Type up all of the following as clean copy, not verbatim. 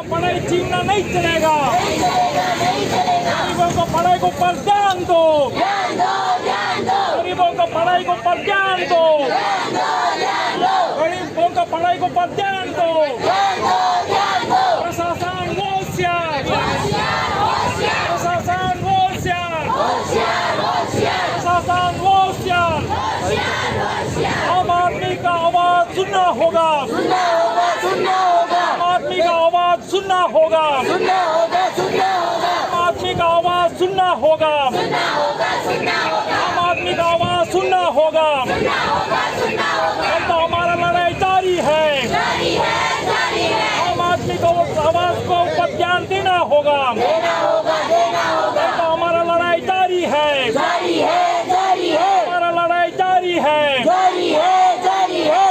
पढ़ाई छीनना नहीं चलेगा, गरीबों को पढ़ाई को पर ध्यान दो, गरीबों को पढ़ाई को पर ध्यान दो, गरीबों को पढ़ाई को पर ध्यान दो। प्रशासन होशियार, प्रशासन होशियार, प्रशासन होशियार। आम आदमी का आवाज सुनना होगा, आम आदमी का आवाज सुनना होगा, आम आदमी का आवाज सुनना होगा, आम आदमी का आवाज सुनना होगा। तो हमारा लड़ाई जारी है, आम आदमी को आवाज को ऊपर ध्यान देना होगा। तो हमारा लड़ाई जारी है, हमारा लड़ाई जारी है।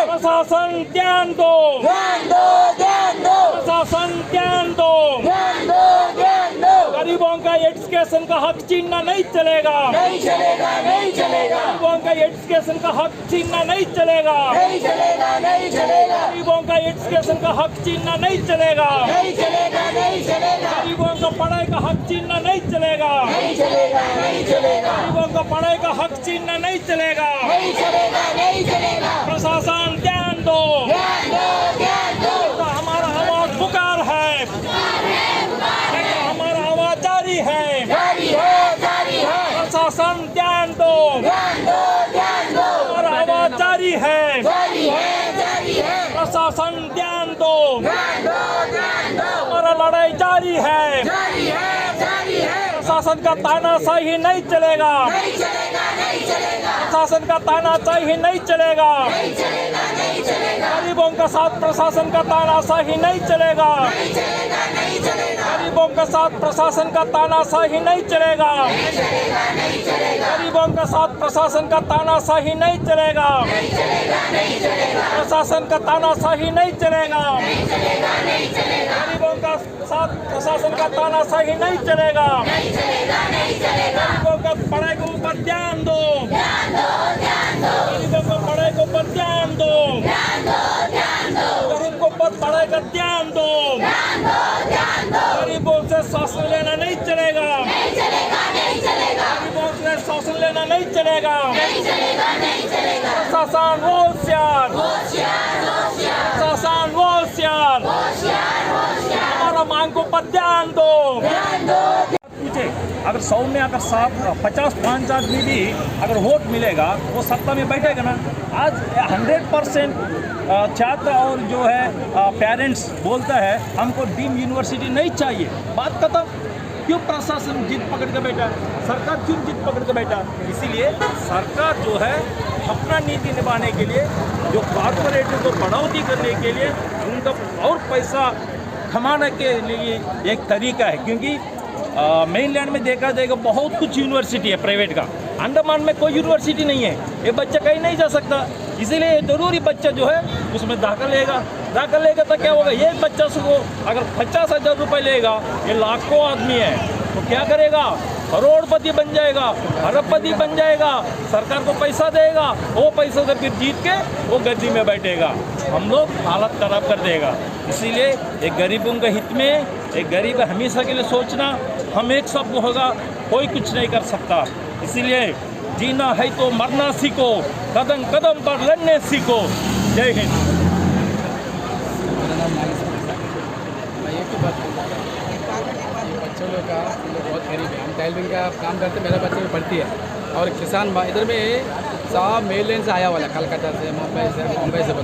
प्रशासन ध्यान दो, प्रशासन ध्यान दो। गरीबों का एजुकेशन का हक छीनना नहीं चलेगा, गरीबों का एजुकेशन का हक छीनना नहीं चलेगा, गरीबों का एजुकेशन का हक छीनना नहीं चलेगा, गरीबों का पढ़ाई का हक छीनना नहीं चलेगा, गरीबों का पढ़ाई का हक छीनना नहीं चलेगा। प्रशासन ध्यान दो, हमारा आवाज पुकार है, हमारा आवाज जारी है। प्रशासन ध्यान दो, हमारा आवाज जारी है। प्रशासन ध्यान दो, हमारा लड़ाई जारी है। प्रशासन का तानाशाही नहीं चलेगा, प्रशासन का तानाशाही नहीं चलेगा, गरीबों के साथ प्रशासन का तानाशाही नहीं चलेगा, गरीबों के साथ प्रशासन का तानाशाही नहीं चलेगा, गरीबों के साथ प्रशासन का तानाशाही नहीं चलेगा, प्रशासन का तानाशाही नहीं चलेगा, गरीबों का साथ प्रशासन का तानाशाही नहीं चलेगा। गरीबों का पढ़ाई के ऊपर ध्यान दो, गरीबों को पढ़ाई के ऊपर ध्यान दो, गरीब को पढ़ाई का ध्यान दो। गरीबों से शासन लेना नहीं चलेगा, गरीबों से शासन लेना नहीं चलेगा। प्रशासन होशियार, प्रशासन होशियार, हमारा मांग को पर ध्यान दो। पूछे अगर 100 में अगर 50-5 आदमी भी अगर वोट मिलेगा वो सत्ता में बैठेगा ना। आज 100% छात्र और जो है पेरेंट्स बोलता है हमको डीम यूनिवर्सिटी नहीं चाहिए। बात खत्म। क्यों प्रशासन जिद पकड़ के बैठा, सरकार क्यों जिद पकड़ के बैठा? इसीलिए सरकार जो है अपना नीति निभाने के लिए, जो कॉर्पोरेट को बढ़ोतरी करने के लिए, उनका और पैसा कमाने के लिए एक तरीका है। क्योंकि मेनलैंड में देखा जाएगा बहुत कुछ यूनिवर्सिटी है प्राइवेट का, अंडमान में कोई यूनिवर्सिटी नहीं है, ये बच्चा कहीं नहीं जा सकता। इसीलिए जरूरी बच्चा जो है उसमें दाखिल लेगा तो क्या होगा, ये बच्चा को अगर 50,000 रुपये लेगा, ये लाखों आदमी है तो क्या करेगा, करोड़पति बन जाएगा, अरबपति बन जाएगा, सरकार को पैसा देगा, वो पैसा से फिर जीत के वो गद्दी में बैठेगा, हम लोग हालत खराब कर देगा। इसीलिए एक गरीबों के हित में, एक गरीब हमेशा के लिए सोचना, हम एक सब होगा, कोई कुछ नहीं कर सकता। इसीलिए जीना है तो मरना सीखो, कदम कदम पर लड़ने सीखो। जय हिंद। बच्चों लोग का बहुत गरीब है, हम टेलरिंग का काम करते, मेरा बच्चे भी पढ़ती है और किसान इधर में साहब मेल से आया वाला, कलकत्ता से, मुंबई से,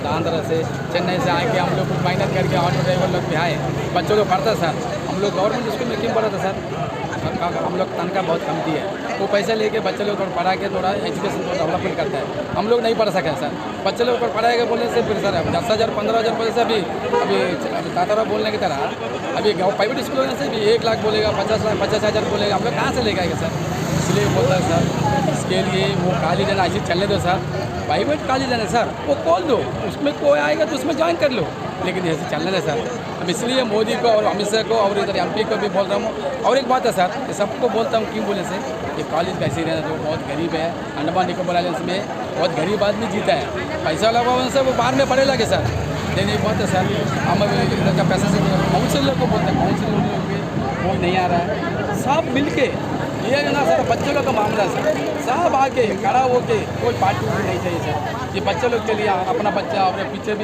आंध्र से, चेन्नई से आके हम लोग कुछ मेहनत करके ऑटो ड्राइवर लोग भी आए, बच्चों को पढ़ता सर। हम लोग गवर्नमेंट स्कूल में क्यों पढ़ा था सर, हम लोग तनख्वाह बहुत कम दी है, वो पैसा लेके बच्चे लोग थोड़ा पढ़ा के थोड़ा एजुकेशन को डेवलपमेंट करता है। हम लोग नहीं पढ़ सके सर, बच्चे लोग पढ़ाएगा बोलने से फिर सर 10,000 15,000 पैसे अभी तातारा बोलने की तरह अभी प्राइवेट स्कूल होने से भी 1 लाख बोलेगा, 50,000 बोलेगा, हम लोग कहाँ से लेके आएंगे सर। इसलिए बोलता है सर, इसके लिए वो कॉलेज लेना ऐसे चलने दो सर, प्राइवेट कॉलेज लेना सर, वो खोल दो, उसमें कोई आएगा तो उसमें ज्वाइन कर लो, लेकिन ऐसे चलने दे सर। अब इसलिए मोदी को और अमित शाह को और इधर MP को भी बोल रहा हूँ। और एक बात है सर, सबको बोलता हूँ, क्यों बोले से, ये कॉलेज कैसे रहना, जो बहुत गरीब है, अंडमान निकोबार आइलैंड्स में बहुत गरीब आदमी जीता है, पैसा लगा से वो बाहर में पढ़े लगे सर। देने की बात है सर, हम इधर का पैसा से लोग को बोलते हैं काउंसिल लोग भी कोई नहीं आ रहा है। सब मिल के ये है ना सर, बच्चे लोग का मामला सर, सब आके खड़ा होके कोई पार्टी नहीं चाहिए सर। ये बच्चे लोग के लिए अपना बच्चा और पीछे भी